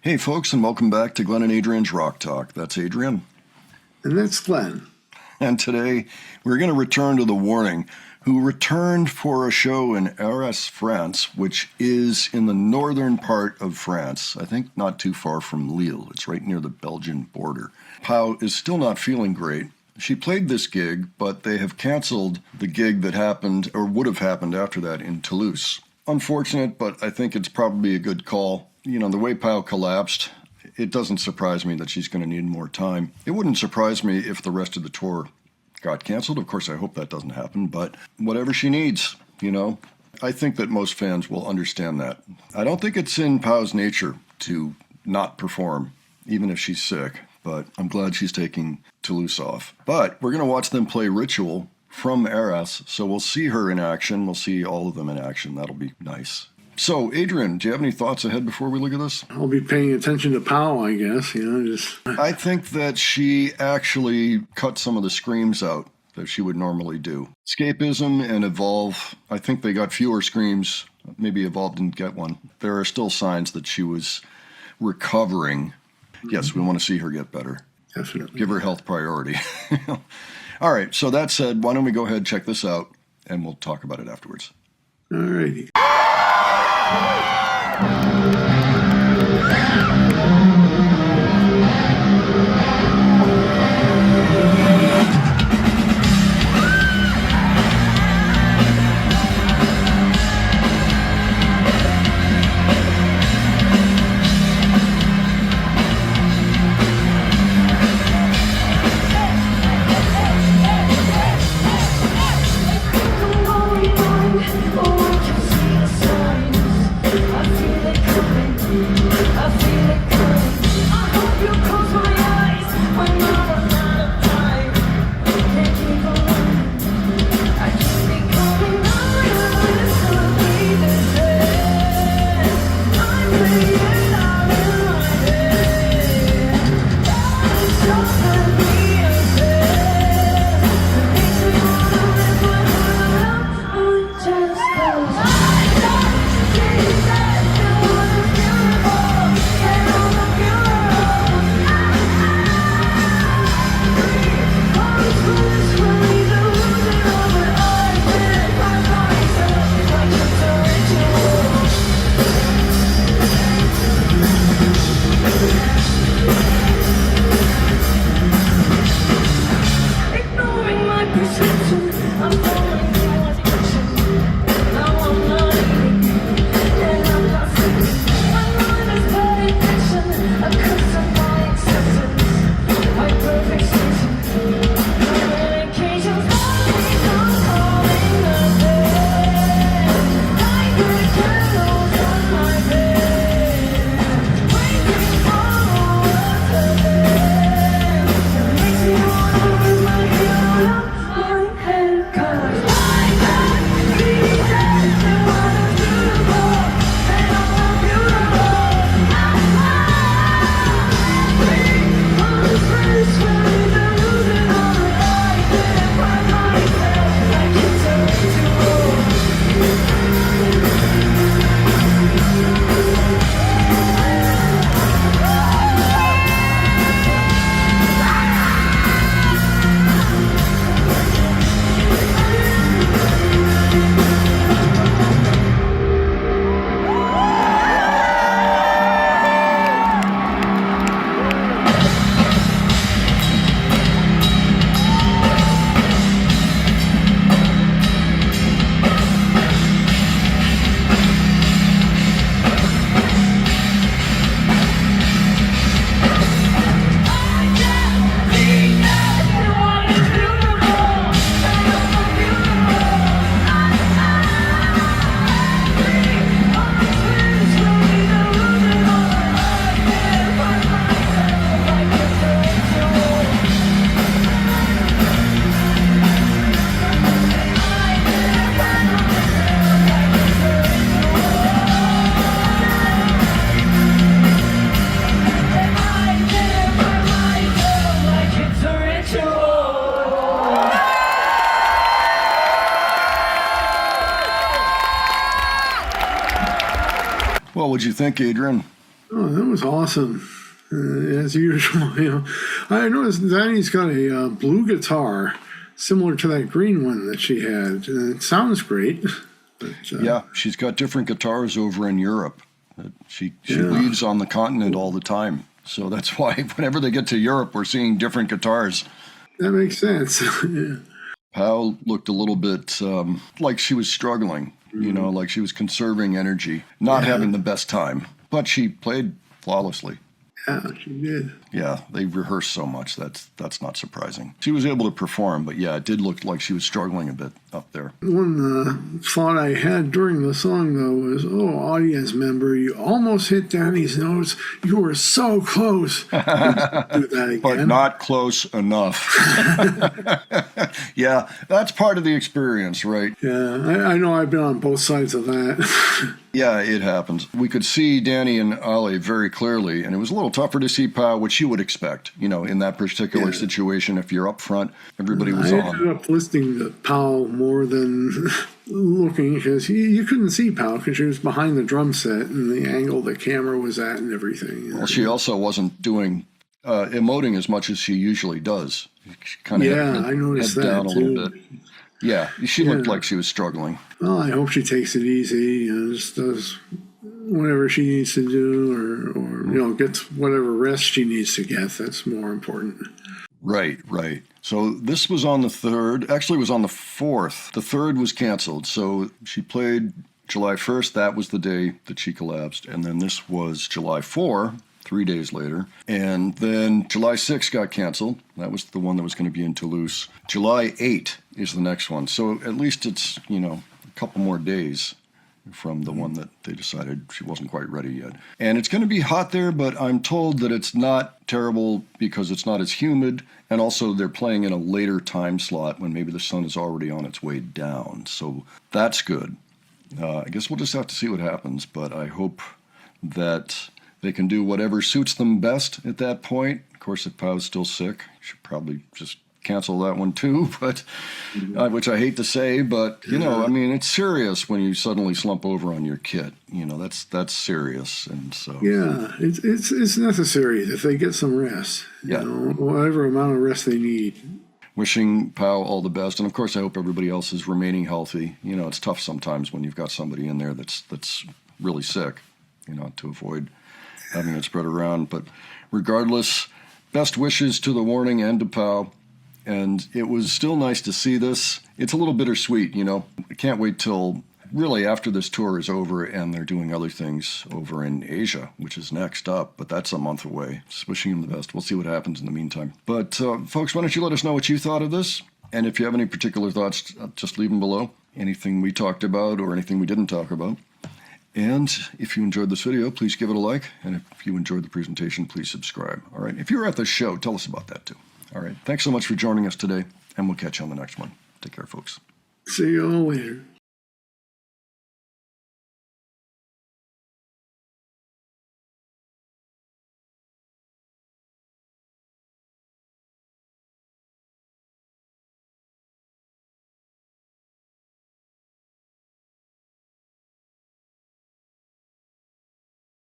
Hey folks, and welcome back to Glenn and Adrian's Rock Talk. That's Adrian. And that's Glenn. And today we're going to return to The Warning, who returned for a show in Arras, France, which is in the northern part of France. I think not too far from Lille. It's right near the Belgian border. Pau is still not feeling great. She played this gig, but they have canceled the gig that happened, or would have happened after that, in Toulouse. Unfortunate, but I think it's probably a good call. You know, the way Pau collapsed, it doesn't surprise me that she's going to need more time. It wouldn't surprise me if the rest of the tour got canceled. Of course, I hope that doesn't happen, but whatever she needs, you know. I think that most fans will understand that. I don't think it's in Pau's nature to not perform, even if she's sick, but I'm glad she's taking Toulouse off. But we're going to watch them play Ritual from Arras, so we'll see her in action. We'll see all of them in action. That'll be nice. So, Adrian, do you have any thoughts ahead before we look at this? I'll be paying attention to Pau, I guess. I think that she actually cut some of the screams out that she would normally do. Escapism and Evolve, I think they got fewer screams. Maybe Evolve didn't get one. There are still signs that she was recovering. Yes, we want to see her get better. Definitely. Give her health priority. All right, so that said, why don't we go ahead and check this out, and we'll talk about it afterwards. All righty. Well, what'd you think, Adrian? Oh, that was awesome. As usual, I noticed Danny's got a blue guitar similar to that green one that she had. It sounds great. But, Yeah, she's got different guitars over in Europe. She leaves on the continent all the time. So that's why whenever they get to Europe, we're seeing different guitars. That makes sense. Yeah. Pal looked a little bit like she was struggling, like she was conserving energy, not having the best time. But she played flawlessly. Yeah, she did. Yeah, they rehearsed so much. That's not surprising. She was able to perform, but yeah, it did look like she was struggling a bit up there. One thought I had during the song, though, was, audience member, you almost hit Danny's notes. You were so close. Do that again. But not close enough. Yeah, that's part of the experience, right? Yeah, I know I've been on both sides of that. Yeah, it happens. We could see Danny and Ali very clearly, and it was a little tougher to see Pal, which you would expect, in that particular situation. If you're up front, everybody was I on. ended up listening to Powell more than looking, because you couldn't see Powell because she was behind the drum set and the angle the camera was at and everything. Well, she also wasn't doing emoting as much as she usually does. She kind of I noticed that down a too. little bit. Yeah, she looked like she was struggling. Well, I hope she takes it easy and just does whatever she needs to do, or gets whatever rest she needs to get. That's more important. Right. So this was on the 3rd. Actually, it was on the 4th. The 3rd was canceled. So she played July 1st. That was the day that she collapsed. And then this was July 4, 3 days later. And then July 6 got canceled. That was the one that was going to be in Toulouse. July 8 is the next one. So at least it's, a couple more days from the one that they decided she wasn't quite ready yet. And it's going to be hot there, but I'm told that it's not terrible because it's not as humid. And also they're playing in a later time slot when maybe the sun is already on its way down. So that's good. I guess we'll just have to see what happens, but I hope that they can do whatever suits them best at that point. Of course, if Pau's still sick, you should probably just cancel that one too, but which I hate to say, but it's serious when you suddenly slump over on your kit. That's serious, and so it's necessary that they get some rest. Whatever amount of rest they need. Wishing Pau all the best, and of course, I hope everybody else is remaining healthy. It's tough sometimes when you've got somebody in there that's really sick. To avoid having it spread around. But regardless, best wishes to the Warning and to Pau. And it was still nice to see this. It's a little bittersweet, I can't wait till really after this tour is over and they're doing other things over in Asia, which is next up. But that's a month away. Just wishing him the best. We'll see what happens in the meantime. But folks, why don't you let us know what you thought of this? And if you have any particular thoughts, just leave them below. Anything we talked about or anything we didn't talk about. And if you enjoyed this video, please give it a like. And if you enjoyed the presentation, please subscribe. All right. If you were at the show, tell us about that too. All right. Thanks so much for joining us today, and we'll catch you on the next one. Take care, folks. See you all later.